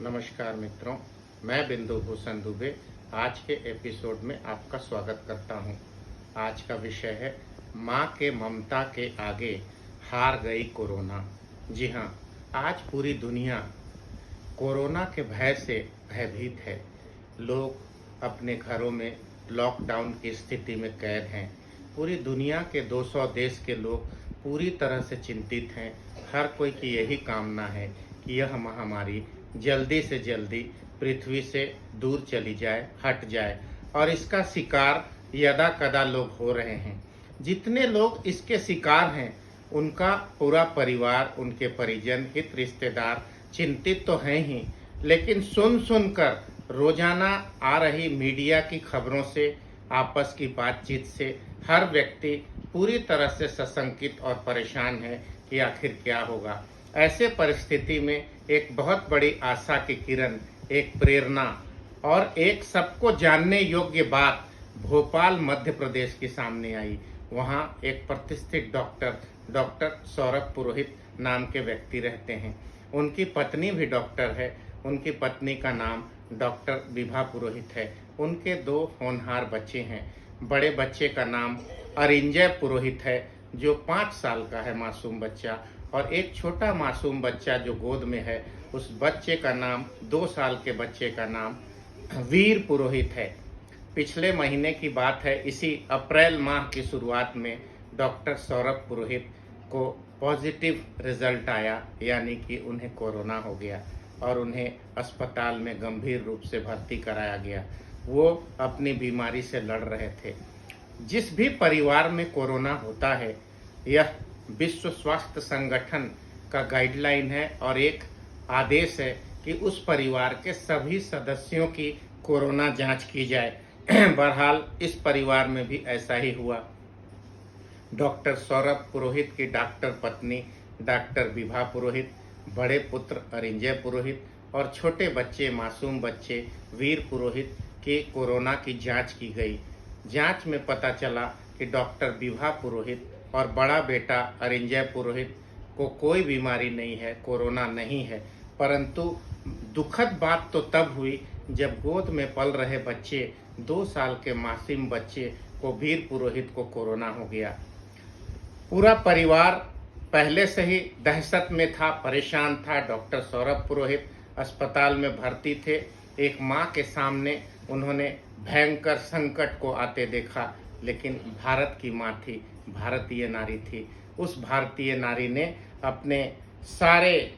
नमस्कार मित्रों, मैं बिंदु भूषण दुबे आज के एपिसोड में आपका स्वागत करता हूं। आज का विषय है माँ के ममता के आगे हार गई कोरोना। जी हां, आज पूरी दुनिया कोरोना के भय से भयभीत है। लोग अपने घरों में लॉकडाउन की स्थिति में कैद हैं। पूरी दुनिया के 200 देश के लोग पूरी तरह से चिंतित हैं। हर कोई की यही कामना है कि यह महामारी जल्दी से जल्दी पृथ्वी से दूर चली जाए, हट जाए, और इसका शिकार यदा कदा लोग हो रहे हैं। जितने लोग इसके शिकार हैं उनका पूरा परिवार, उनके परिजन, हित रिश्तेदार चिंतित तो हैं ही, लेकिन सुनकर रोजाना आ रही मीडिया की खबरों से, आपस की बातचीत से हर व्यक्ति पूरी तरह से सशंकित और परेशान है कि आखिर क्या होगा। ऐसे परिस्थिति में एक बहुत बड़ी आशा की किरण, एक प्रेरणा और एक सबको जानने योग्य बात भोपाल मध्य प्रदेश के सामने आई। वहाँ एक प्रतिष्ठित डॉक्टर सौरभ पुरोहित नाम के व्यक्ति रहते हैं। उनकी पत्नी भी डॉक्टर है। उनकी पत्नी का नाम डॉक्टर विभा पुरोहित है। उनके 2 होनहार बच्चे हैं। बड़े बच्चे का नाम अरिंजय पुरोहित है जो 5 साल का है, मासूम बच्चा, और एक छोटा मासूम बच्चा जो गोद में है, उस बच्चे का नाम 2 साल के बच्चे का नाम वीर पुरोहित है। पिछले महीने की बात है, इसी अप्रैल माह की शुरुआत में डॉक्टर सौरभ पुरोहित को पॉजिटिव रिजल्ट आया, यानी कि उन्हें कोरोना हो गया और उन्हें अस्पताल में गंभीर रूप से भर्ती कराया गया। वो अपनी बीमारी से लड़ रहे थे। जिस भी परिवार में कोरोना होता है, यह विश्व स्वास्थ्य संगठन का गाइडलाइन है और एक आदेश है कि उस परिवार के सभी सदस्यों की कोरोना जांच की जाए। बहरहाल इस परिवार में भी ऐसा ही हुआ। डॉक्टर सौरभ पुरोहित की डॉक्टर पत्नी डॉक्टर विभा पुरोहित, बड़े पुत्र अरिंजय पुरोहित और छोटे बच्चे, मासूम बच्चे वीर पुरोहित की कोरोना की जांच की गई। जांच में पता चला कि डॉक्टर विभा पुरोहित और बड़ा बेटा अरिंजय पुरोहित को कोई बीमारी नहीं है, कोरोना नहीं है। परंतु दुखद बात तो तब हुई जब गोद में पल रहे बच्चे, 2 साल के मासूम बच्चे को, वीर पुरोहित को कोरोना हो गया। पूरा परिवार पहले से ही दहशत में था, परेशान था। डॉक्टर सौरभ पुरोहित अस्पताल में भर्ती थे। एक माँ के सामने उन्होंने भयंकर संकट को आते देखा, लेकिन भारत की माँ थी, भारतीय नारी थी। उस भारतीय नारी ने अपने सारे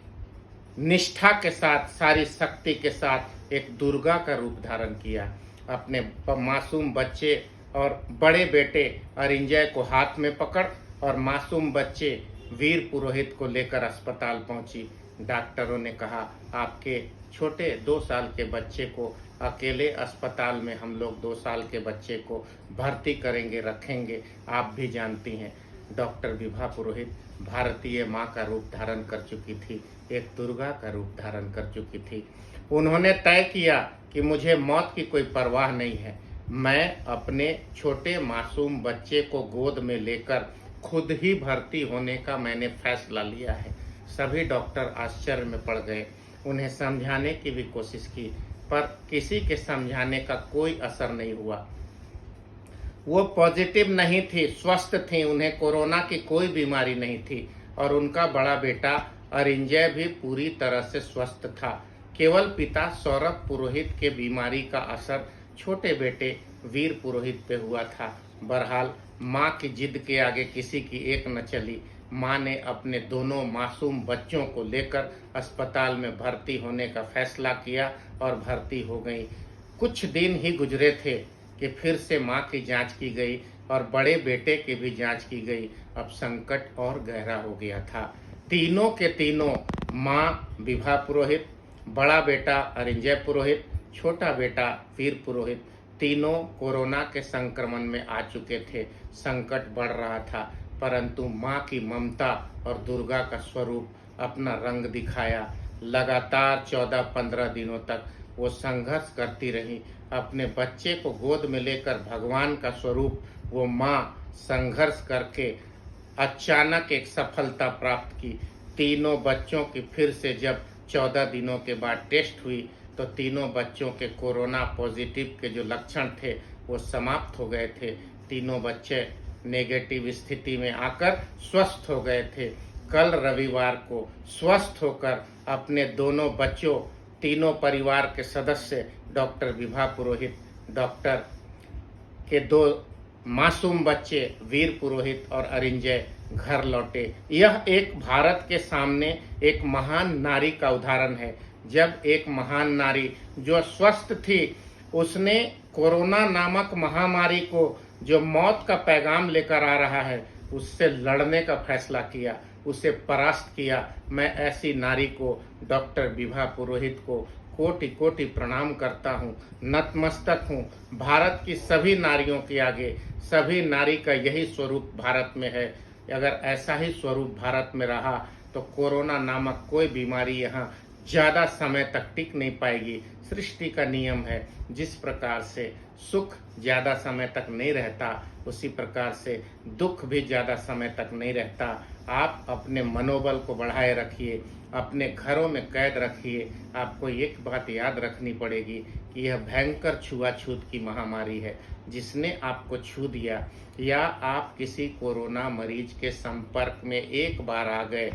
निष्ठा के साथ, सारी शक्ति के साथ एक दुर्गा का रूप धारण किया। अपने मासूम बच्चे और बड़े बेटे अरिंजय को हाथ में पकड़ और मासूम बच्चे वीर पुरोहित को लेकर अस्पताल पहुंची। डॉक्टरों ने कहा, आपके छोटे 2 साल के बच्चे को अकेले अस्पताल में हम लोग 2 साल के बच्चे को भर्ती करेंगे, रखेंगे। आप भी जानती हैं, डॉक्टर विभा पुरोहित भारतीय माँ का रूप धारण कर चुकी थी, एक दुर्गा का रूप धारण कर चुकी थी। उन्होंने तय किया कि मुझे मौत की कोई परवाह नहीं है, मैं अपने छोटे मासूम बच्चे को गोद में लेकर खुद ही भर्ती होने का मैंने फैसला लिया है। सभी डॉक्टर आश्चर्य में पड़ गए। उन्हें समझाने की भी कोशिश की, पर किसी के समझाने का कोई असर नहीं हुआ। वो पॉजिटिव नहीं थी, स्वस्थ थी, उन्हें कोरोना की कोई बीमारी नहीं थी और उनका बड़ा बेटा अरिंजय भी पूरी तरह से स्वस्थ था। केवल पिता सौरभ पुरोहित के बीमारी का असर छोटे बेटे वीर पुरोहित पे हुआ था। बहरहाल माँ की जिद के आगे किसी की एक न चली। माँ ने अपने दोनों मासूम बच्चों को लेकर अस्पताल में भर्ती होने का फैसला किया और भर्ती हो गई। कुछ दिन ही गुजरे थे कि फिर से माँ की जांच की गई और बड़े बेटे की भी जांच की गई। अब संकट और गहरा हो गया था। तीनों के तीनों, माँ विभा पुरोहित, बड़ा बेटा अरिंजय पुरोहित, छोटा बेटा वीर पुरोहित, तीनों कोरोना के संक्रमण में आ चुके थे। संकट बढ़ रहा था, परंतु माँ की ममता और दुर्गा का स्वरूप अपना रंग दिखाया। लगातार 14-15 दिनों तक वो संघर्ष करती रही। अपने बच्चे को गोद में लेकर भगवान का स्वरूप वो माँ संघर्ष करके अचानक एक सफलता प्राप्त की। तीनों बच्चों की फिर से जब 14 दिनों के बाद टेस्ट हुई तो तीनों बच्चों के कोरोना पॉजिटिव के जो लक्षण थे वो समाप्त हो गए थे। तीनों बच्चे नेगेटिव स्थिति में आकर स्वस्थ हो गए थे। कल रविवार को स्वस्थ होकर अपने दोनों बच्चों, तीनों परिवार के सदस्य डॉक्टर विभा पुरोहित, डॉक्टर के 2 मासूम बच्चे वीर पुरोहित और अरिंजय घर लौटे। यह एक भारत के सामने एक महान नारी का उदाहरण है। जब एक महान नारी जो स्वस्थ थी, उसने कोरोना नामक महामारी को जो मौत का पैगाम लेकर आ रहा है, उससे लड़ने का फैसला किया, उसे परास्त किया। मैं ऐसी नारी को, डॉक्टर विभा पुरोहित को कोटि कोटि प्रणाम करता हूँ, नतमस्तक हूँ। भारत की सभी नारियों के आगे, सभी नारी का यही स्वरूप भारत में है। अगर ऐसा ही स्वरूप भारत में रहा तो कोरोना नामक कोई बीमारी यहाँ ज़्यादा समय तक टिक नहीं पाएगी। सृष्टि का नियम है, जिस प्रकार से सुख ज़्यादा समय तक नहीं रहता, उसी प्रकार से दुख भी ज़्यादा समय तक नहीं रहता। आप अपने मनोबल को बढ़ाए रखिए, अपने घरों में कैद रखिए। आपको एक बात याद रखनी पड़ेगी कि यह भयंकर छुआछूत की महामारी है। जिसने आपको छू दिया या आप किसी कोरोना मरीज के संपर्क में एक बार आ गए,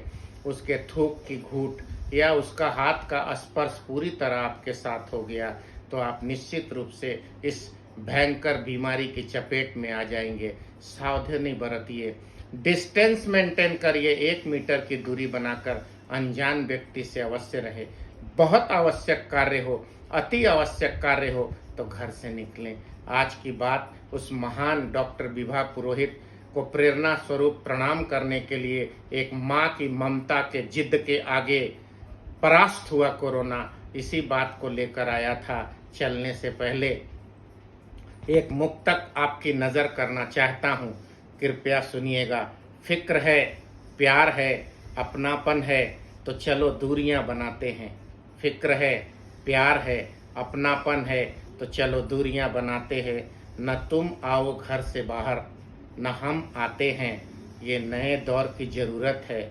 उसके थूक की घूंट या उसका हाथ का स्पर्श पूरी तरह आपके साथ हो गया, तो आप निश्चित रूप से इस भयंकर बीमारी की चपेट में आ जाएंगे। सावधानी बरतिए, डिस्टेंस मेंटेन करिए, 1 मीटर की दूरी बनाकर अनजान व्यक्ति से अवश्य रहे। बहुत आवश्यक कार्य हो, अति आवश्यक कार्य हो तो घर से निकलें। आज की बात उस महान डॉक्टर विभा पुरोहित को प्रेरणा स्वरूप प्रणाम करने के लिए, एक माँ की ममता के जिद के आगे परास्त हुआ कोरोना, इसी बात को लेकर आया था। चलने से पहले एक मुक्तक आपकी नज़र करना चाहता हूँ, कृपया सुनिएगा। फिक्र है, प्यार है, अपनापन है तो चलो दूरियां बनाते हैं। फिक्र है, प्यार है, अपनापन है तो चलो दूरियां बनाते हैं। न तुम आओ घर से बाहर, न हम आते हैं, ये नए दौर की ज़रूरत है।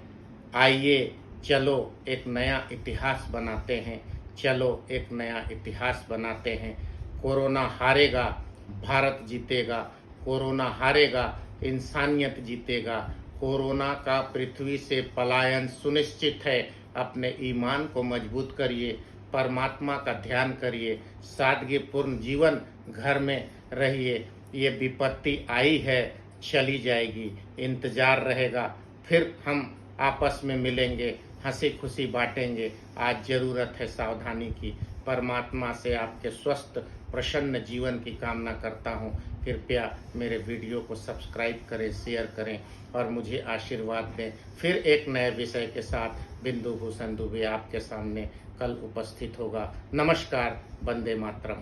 आइए चलो एक नया इतिहास बनाते हैं, चलो एक नया इतिहास बनाते हैं। कोरोना हारेगा, भारत जीतेगा। कोरोना हारेगा, इंसानियत जीतेगा। कोरोना का पृथ्वी से पलायन सुनिश्चित है। अपने ईमान को मजबूत करिए, परमात्मा का ध्यान करिए, सादगीपूर्ण जीवन घर में रहिए। ये विपत्ति आई है, चली जाएगी, इंतजार रहेगा, फिर हम आपस में मिलेंगे, हंसी खुशी बांटेंगे। आज ज़रूरत है सावधानी की। परमात्मा से आपके स्वस्थ प्रसन्न जीवन की कामना करता हूँ। कृपया मेरे वीडियो को सब्सक्राइब करें, शेयर करें और मुझे आशीर्वाद दें। फिर एक नए विषय के साथ बिंदु भूषण दुबे आपके सामने कल उपस्थित होगा। नमस्कार, वंदे मातरम।